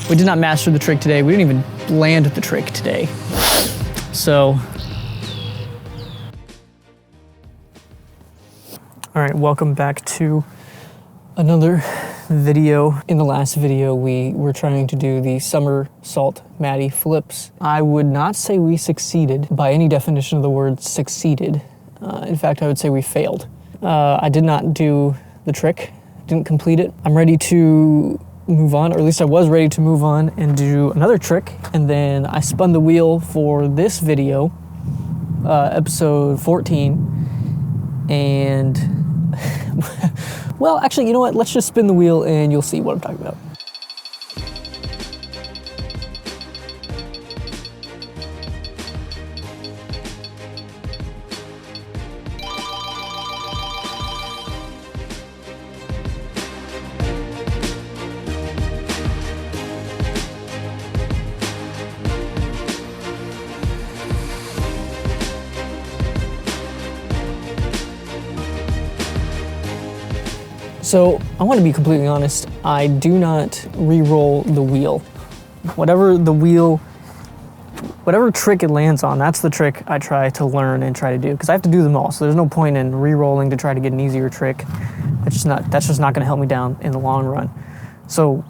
We did not master the trick today. We didn't even land the trick today. So, all right, welcome back to another video. In the last video, we were trying to do the Somersault Matty Flips. I would not say we succeeded by any definition of the word succeeded. In fact, I would say we failed. I did not do the trick, didn't complete it. I'm ready to move on, or at least I was ready to move on and do another trick. And then I spun the wheel for this video, episode 14, and well, actually, you know what? Let's just spin the wheel and you'll see what I'm talking about. So I want to be completely honest, I do not re-roll the wheel. Whatever trick it lands on, that's the trick I try to learn and try to do, because I have to do them all. So there's no point in re-rolling to try to get an easier trick. That's just not going to help me down in the long run. So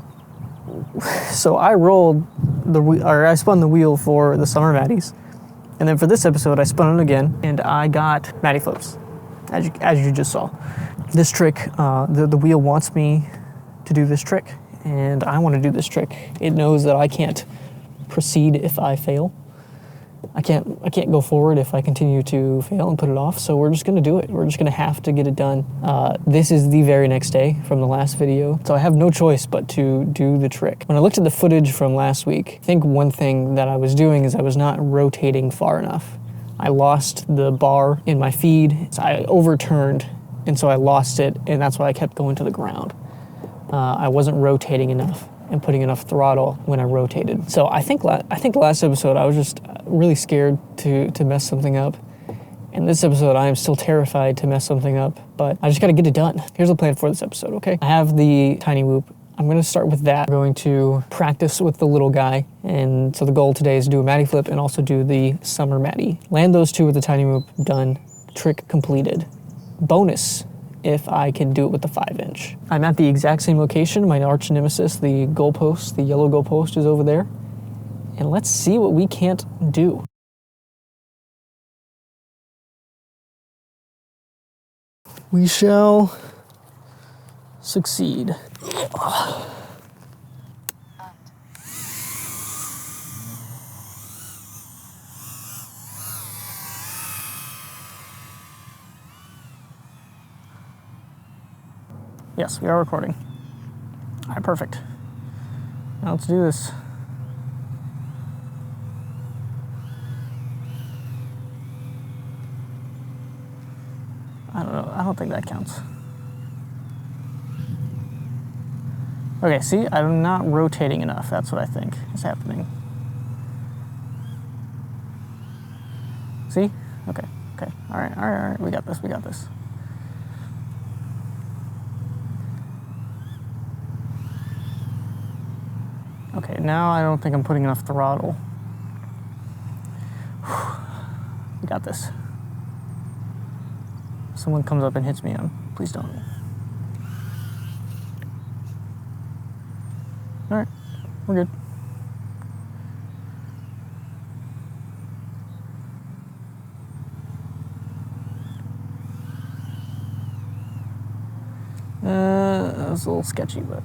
I I spun the wheel for the Somer Mattys, and then for this episode I spun it again, and I got Matty Flips, as you just saw. This trick, the wheel wants me to do this trick, and I want to do this trick. It knows that I can't proceed if I fail. I can't go forward if I continue to fail and put it off, so we're just going to do it. We're just going to have to get it done. This is the very next day from the last video, so I have no choice but to do the trick. When I looked at the footage from last week, I think one thing that I was doing is I was not rotating far enough. I lost the bar in my feed, so I overturned, and so I lost it, and that's why I kept going to the ground. I wasn't rotating enough and putting enough throttle when I rotated. So I think the last episode I was just really scared to mess something up. And this episode I am still terrified to mess something up, but I just gotta get it done. Here's the plan for this episode, okay? I have the tiny whoop. I'm gonna start with that. I'm going to practice with the little guy. And so the goal today is to do a Matty Flip and also do the Somer Matty. Land those two with the tiny whoop, done, trick completed. Bonus if I can do it with the 5-inch. I'm at the exact same location. My arch nemesis, the goalpost, the yellow goalpost is over there. And let's see what we can't do. We shall succeed. Yes, we are recording. All right, perfect. Now let's do this. I don't know. I don't think that counts. Okay, see, I'm not rotating enough. That's what I think is happening. See? Okay. All right. We got this. Okay, now I don't think I'm putting enough throttle. We got this. Someone comes up and hits me, please don't. All right, we're good. That was a little sketchy, but...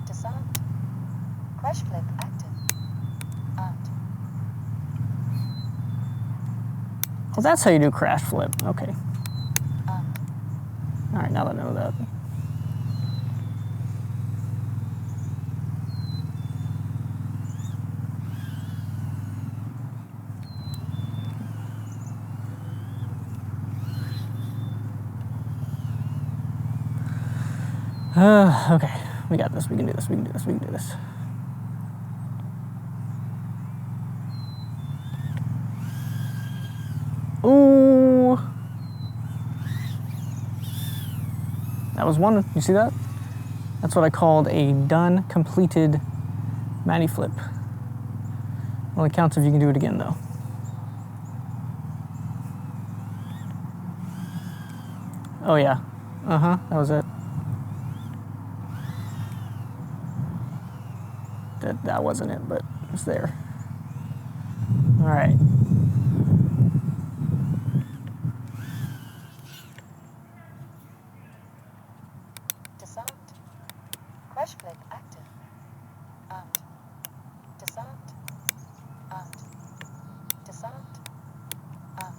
Disarmed. Crash flip active. Armed. Well, that's how you do crash flip. Okay. Armed. All right, now that I know that. Okay, we got this. We can do this. Ooh. That was one, you see that? That's what I called a done, completed Matty Flip. Only counts if you can do it again though. Oh yeah, that was it. That wasn't it, but it's there. All right. Descent. Crash flip active. And descent. And descent. And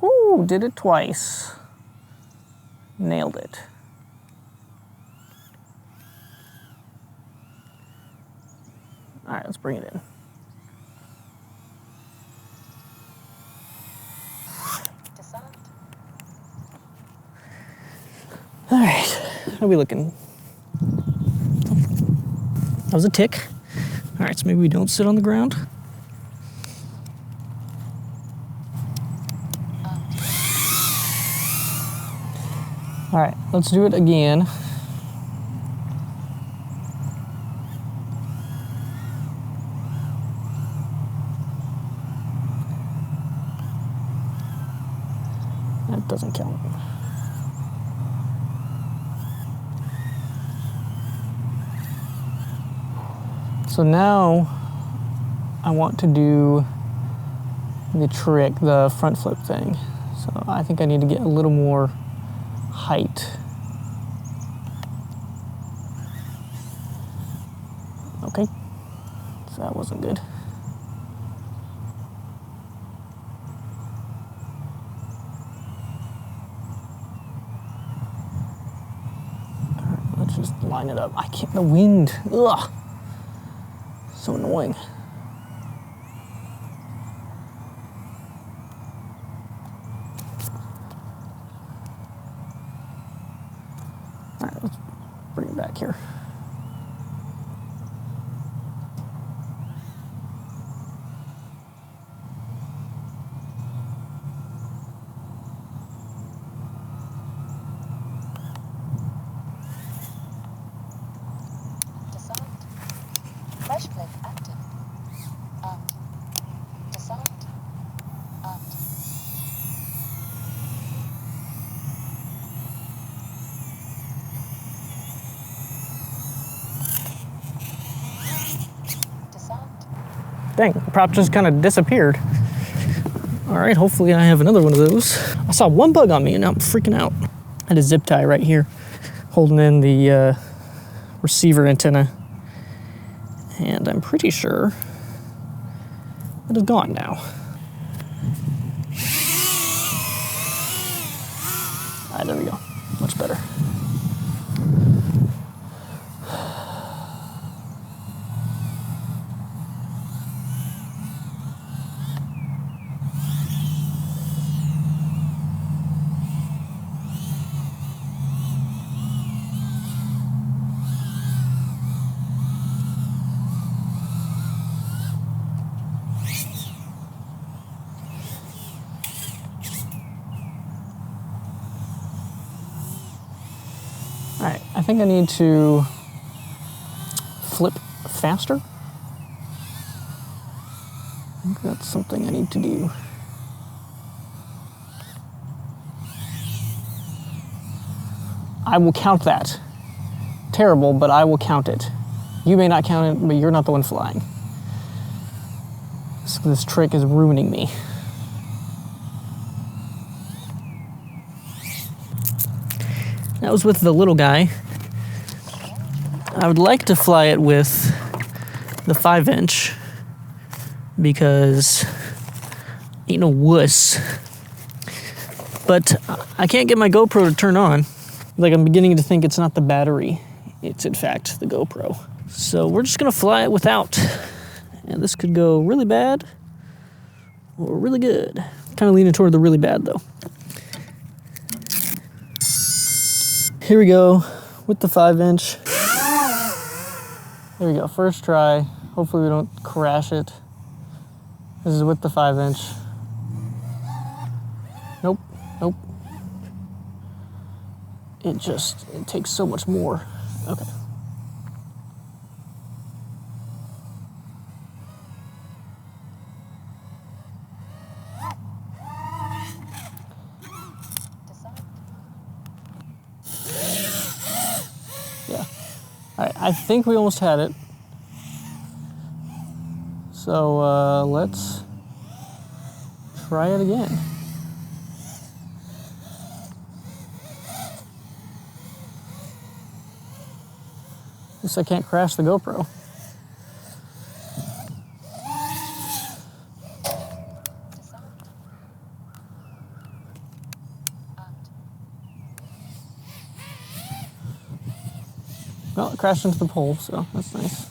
Whoo, did it twice. Nailed it. All right, let's bring it in. descent. All right, how are we looking? That was a tick. All right, so maybe we don't sit on the ground. All right, let's do it again. That doesn't count. So now I want to do the trick, the front flip thing. So I think I need to get a little more height. Okay, so that wasn't good. Let's just line it up. I can't, the wind, ugh, so annoying. All right, let's bring it back here. Descent. Crash flip active. And descent. And descent. Dang, the prop just kind of disappeared. All right, hopefully I have another one of those. I saw one bug on me and now I'm freaking out. I had a zip tie right here, holding in the receiver antenna. And I'm pretty sure it is gone now. Ah, there we go, much better. All right, I think I need to flip faster. I think that's something I need to do. I will count that. Terrible, but I will count it. You may not count it, but you're not the one flying. This trick is ruining me. That was with the little guy. I would like to fly it with the 5-inch because ain't no wuss. But I can't get my GoPro to turn on. Like, I'm beginning to think it's not the battery. It's in fact the GoPro. So we're just gonna fly it without. And this could go really bad or really good. Kind of leaning toward the really bad though. Here we go with the 5-inch. There we go, first try. Hopefully we don't crash it. This is with the 5-inch. Nope, nope. It takes so much more. Okay. Yeah. All right, I think we almost had it. So let's try it again. At least I can't crash the GoPro. Well, it crashed into the pole, so that's nice.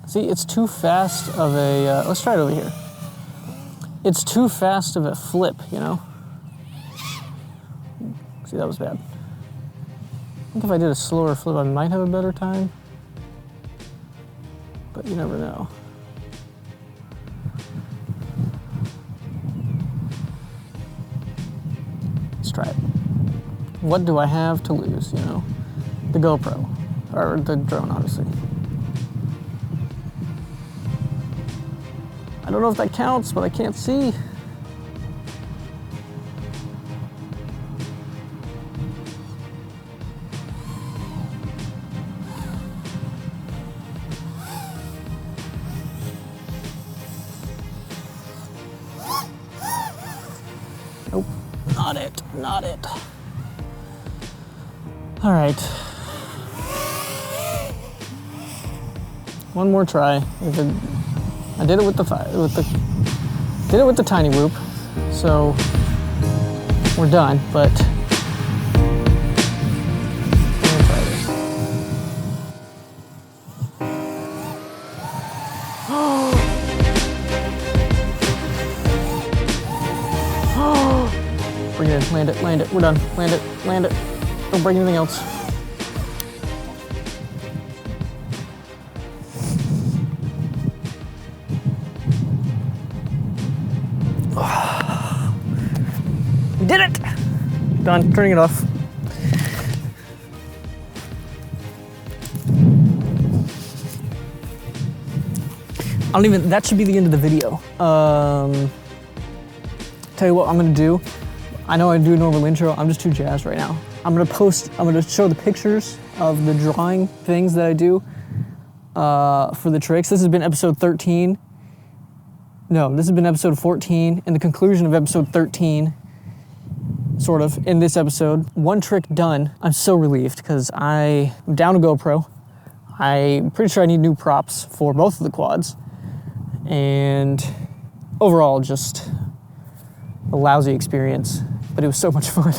See, it's too fast of a, let's try it over here. It's too fast of a flip, you know? See, that was bad. I think if I did a slower flip, I might have a better time. But you never know. Let's try it. What do I have to lose, you know? The GoPro, or the drone, obviously. I don't know if that counts, but I can't see. Nope, not it, not it. All right. One more try. I did it with the tiny whoop, so we're done. But I'm gonna try this. Bring it in, land it, land it. We're done. Land it, land it. Don't break anything else. Did it! Done, turning it off. That should be the end of the video. Tell you what I'm gonna do. I know I do a normal intro, I'm just too jazzed right now. I'm gonna show the pictures of the drawing things that I do for the tricks. This has been episode 13. No, this has been episode 14 and the conclusion of episode 13. Sort of, in this episode. One trick done. I'm so relieved because I'm down a GoPro. I'm pretty sure I need new props for both of the quads. And overall, just a lousy experience, but it was so much fun.